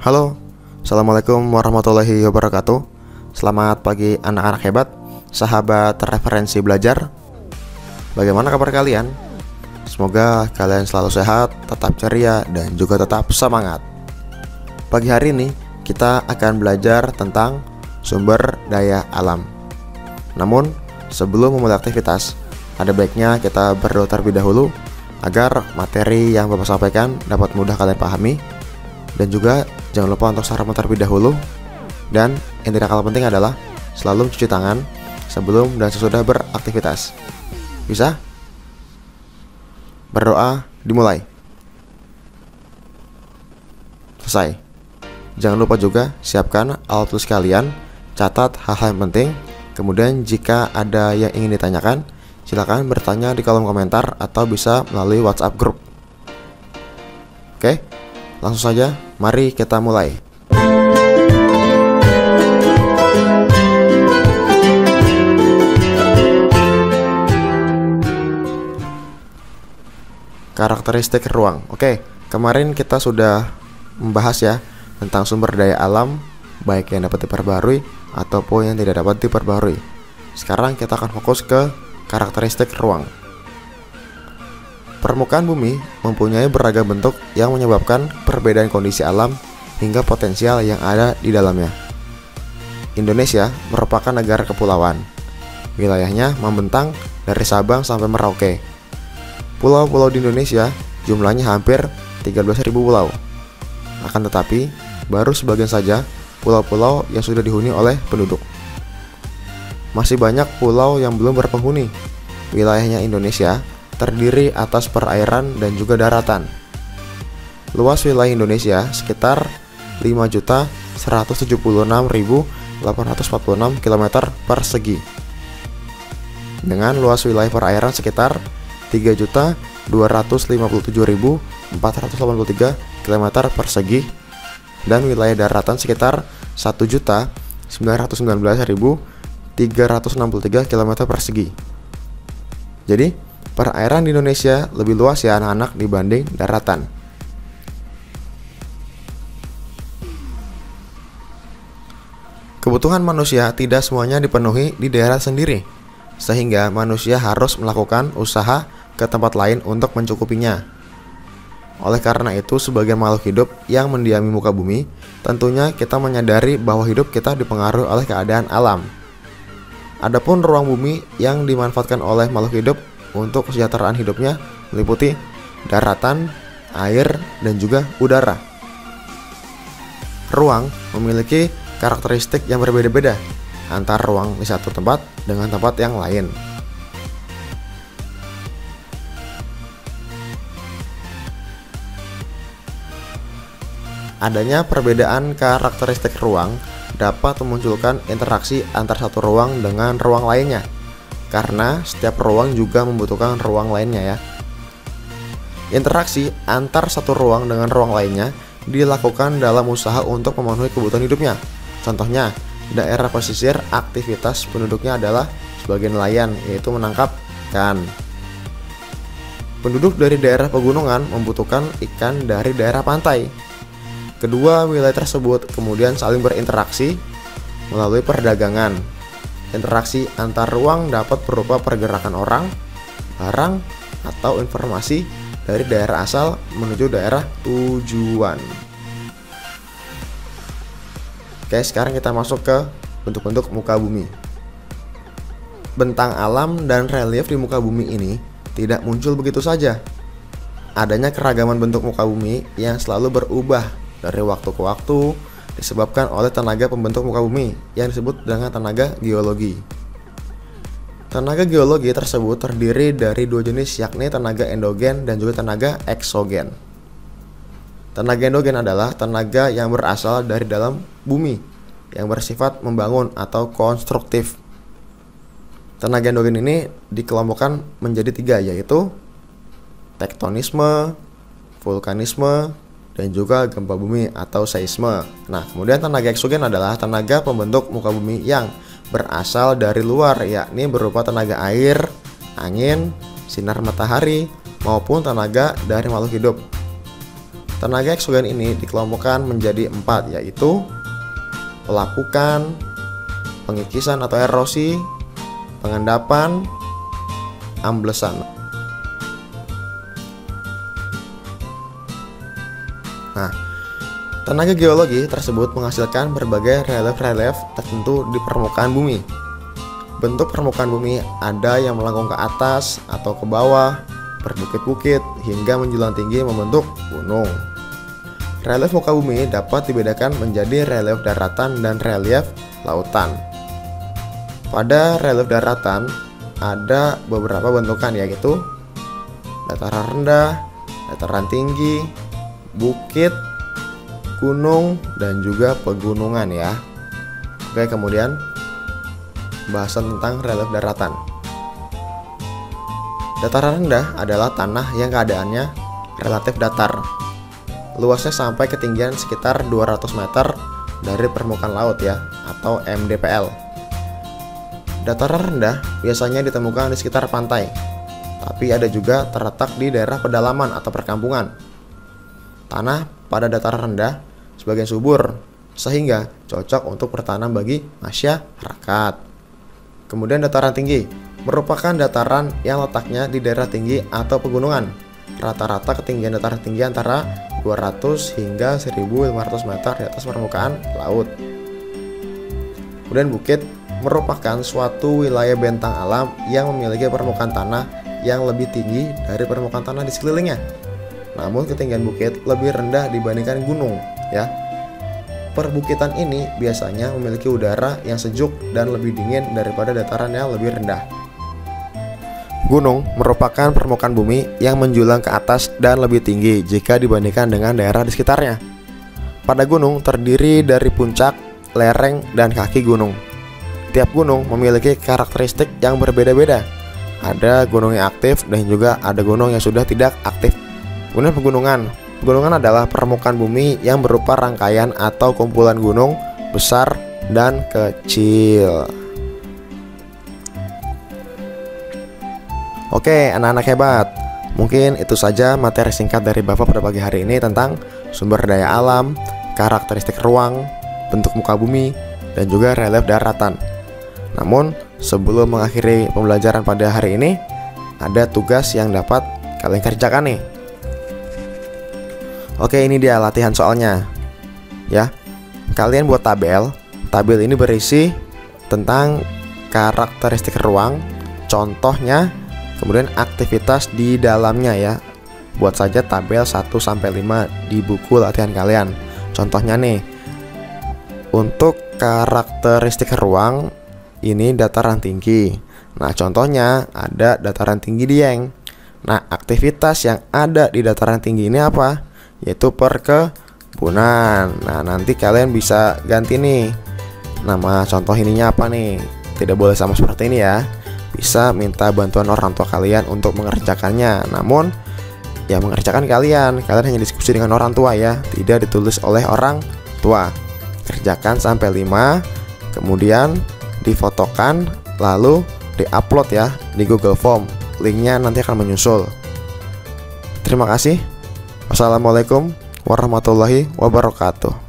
Halo, Assalamualaikum warahmatullahi wabarakatuh. Selamat pagi anak-anak hebat, sahabat referensi belajar. Bagaimana kabar kalian? Semoga kalian selalu sehat, tetap ceria, dan juga tetap semangat. Pagi hari ini kita akan belajar tentang sumber daya alam. Namun, sebelum memulai aktivitas, ada baiknya kita berdoa terlebih dahulu agar materi yang Bapak sampaikan dapat mudah kalian pahami. Dan juga jangan lupa untuk sarapan terlebih dahulu. Dan yang tidak kalah penting adalah selalu mencuci tangan sebelum dan sesudah beraktivitas. Bisa? Berdoa dimulai. Selesai. Jangan lupa juga siapkan alat tulis kalian, catat hal-hal yang penting. Kemudian jika ada yang ingin ditanyakan, silakan bertanya di kolom komentar atau bisa melalui WhatsApp grup. Oke? Langsung saja, mari kita mulai. Karakteristik ruang. Oke, kemarin kita sudah membahas ya tentang sumber daya alam, baik yang dapat diperbarui ataupun yang tidak dapat diperbarui. Sekarang kita akan fokus ke karakteristik ruang. Permukaan bumi mempunyai beragam bentuk yang menyebabkan perbedaan kondisi alam hingga potensial yang ada di dalamnya. Indonesia merupakan negara kepulauan. Wilayahnya membentang dari Sabang sampai Merauke. Pulau-pulau di Indonesia jumlahnya hampir 13.000 pulau. Akan tetapi, baru sebagian saja pulau-pulau yang sudah dihuni oleh penduduk. Masih banyak pulau yang belum berpenghuni. Wilayahnya Indonesia terdiri atas perairan dan juga daratan. Luas wilayah Indonesia sekitar 5.176.846 km persegi, dengan luas wilayah perairan sekitar 3.257.483 km persegi, dan wilayah daratan sekitar 1.919.363 km persegi. Jadi, perairan di Indonesia lebih luas ya anak-anak dibanding daratan. Kebutuhan manusia tidak semuanya dipenuhi di daerah sendiri, sehingga manusia harus melakukan usaha ke tempat lain untuk mencukupinya. Oleh karena itu, sebagai makhluk hidup yang mendiami muka bumi, tentunya kita menyadari bahwa hidup kita dipengaruhi oleh keadaan alam. Adapun ruang bumi yang dimanfaatkan oleh makhluk hidup untuk kesejahteraan hidupnya meliputi daratan, air, dan juga udara. Ruang memiliki karakteristik yang berbeda-beda antara ruang di satu tempat dengan tempat yang lain. Adanya perbedaan karakteristik ruang dapat memunculkan interaksi antar satu ruang dengan ruang lainnya, karena setiap ruang juga membutuhkan ruang lainnya ya. Interaksi antar satu ruang dengan ruang lainnya dilakukan dalam usaha untuk memenuhi kebutuhan hidupnya. Contohnya, daerah pesisir aktivitas penduduknya adalah sebagai nelayan, yaitu menangkap ikan. Penduduk dari daerah pegunungan membutuhkan ikan dari daerah pantai. Kedua wilayah tersebut kemudian saling berinteraksi melalui perdagangan. Interaksi antar ruang dapat berupa pergerakan orang, barang, atau informasi dari daerah asal menuju daerah tujuan. Oke, sekarang kita masuk ke bentuk-bentuk muka bumi. Bentang alam dan relief di muka bumi ini tidak muncul begitu saja. Adanya keragaman bentuk muka bumi yang selalu berubah dari waktu ke waktu disebabkan oleh tenaga pembentuk muka bumi yang disebut dengan tenaga geologi. Tenaga geologi tersebut terdiri dari dua jenis, yakni tenaga endogen dan juga tenaga eksogen. Tenaga endogen adalah tenaga yang berasal dari dalam bumi yang bersifat membangun atau konstruktif. Tenaga endogen ini dikelompokkan menjadi tiga, yaitu tektonisme, vulkanisme, dan juga gempa bumi atau seisme. Nah, kemudian tenaga eksogen adalah tenaga pembentuk muka bumi yang berasal dari luar, yakni berupa tenaga air, angin, sinar matahari, maupun tenaga dari makhluk hidup. Tenaga eksogen ini dikelompokkan menjadi 4, yaitu pelapukan, pengikisan atau erosi, pengendapan, amblesan. Nah, tenaga geologi tersebut menghasilkan berbagai relief-relief tertentu di permukaan bumi. Bentuk permukaan bumi ada yang melengkung ke atas atau ke bawah, berbukit-bukit, hingga menjulang tinggi membentuk gunung. Relief muka bumi dapat dibedakan menjadi relief daratan dan relief lautan. Pada relief daratan ada beberapa bentukan, yaitu dataran rendah, dataran tinggi, bukit, gunung, dan juga pegunungan ya. Oke, kemudian bahasan tentang relief daratan. Dataran rendah adalah tanah yang keadaannya relatif datar. Luasnya sampai ketinggian sekitar 200 meter dari permukaan laut ya, atau MDPL. Dataran rendah biasanya ditemukan di sekitar pantai, tapi ada juga terletak di daerah pedalaman atau perkampungan. Tanah pada dataran rendah sebagian subur, sehingga cocok untuk bertanam bagi masyarakat. Kemudian dataran tinggi merupakan dataran yang letaknya di daerah tinggi atau pegunungan. Rata-rata ketinggian dataran tinggi antara 200 hingga 1500 meter di atas permukaan laut. Kemudian bukit merupakan suatu wilayah bentang alam yang memiliki permukaan tanah yang lebih tinggi dari permukaan tanah di sekelilingnya. Namun ketinggian bukit lebih rendah dibandingkan gunung ya. Perbukitan ini biasanya memiliki udara yang sejuk dan lebih dingin daripada dataran yang lebih rendah. Gunung merupakan permukaan bumi yang menjulang ke atas dan lebih tinggi jika dibandingkan dengan daerah di sekitarnya. Pada gunung terdiri dari puncak, lereng, dan kaki gunung. Tiap gunung memiliki karakteristik yang berbeda-beda. Ada gunung yang aktif dan juga ada gunung yang sudah tidak aktif. Kemudian pegunungan. Pegunungan adalah permukaan bumi yang berupa rangkaian atau kumpulan gunung besar dan kecil. Oke, anak-anak hebat. Mungkin itu saja materi singkat dari Bapak pada pagi hari ini tentang sumber daya alam, karakteristik ruang, bentuk muka bumi, dan juga relief daratan. Namun, sebelum mengakhiri pembelajaran pada hari ini, ada tugas yang dapat kalian kerjakan nih. Oke, ini dia latihan soalnya. Ya. Kalian buat tabel. Tabel ini berisi tentang karakteristik ruang, contohnya, kemudian aktivitas di dalamnya ya. Buat saja tabel 1-5 di buku latihan kalian. Contohnya nih, untuk karakteristik ruang ini dataran tinggi. Nah, contohnya ada dataran tinggi Dieng. Nah, aktivitas yang ada di dataran tinggi ini apa? Yaitu perkebunan. Nah, nanti kalian bisa ganti nih nama contoh ininya apa nih. Tidak boleh sama seperti ini ya. Bisa minta bantuan orang tua kalian untuk mengerjakannya. Namun yang mengerjakan kalian hanya diskusi dengan orang tua ya, tidak ditulis oleh orang tua. Kerjakan sampai 5, kemudian difotokan, lalu diupload ya di Google Form. Linknya nanti akan menyusul. Terima kasih. Wassalamualaikum warahmatullahi wabarakatuh.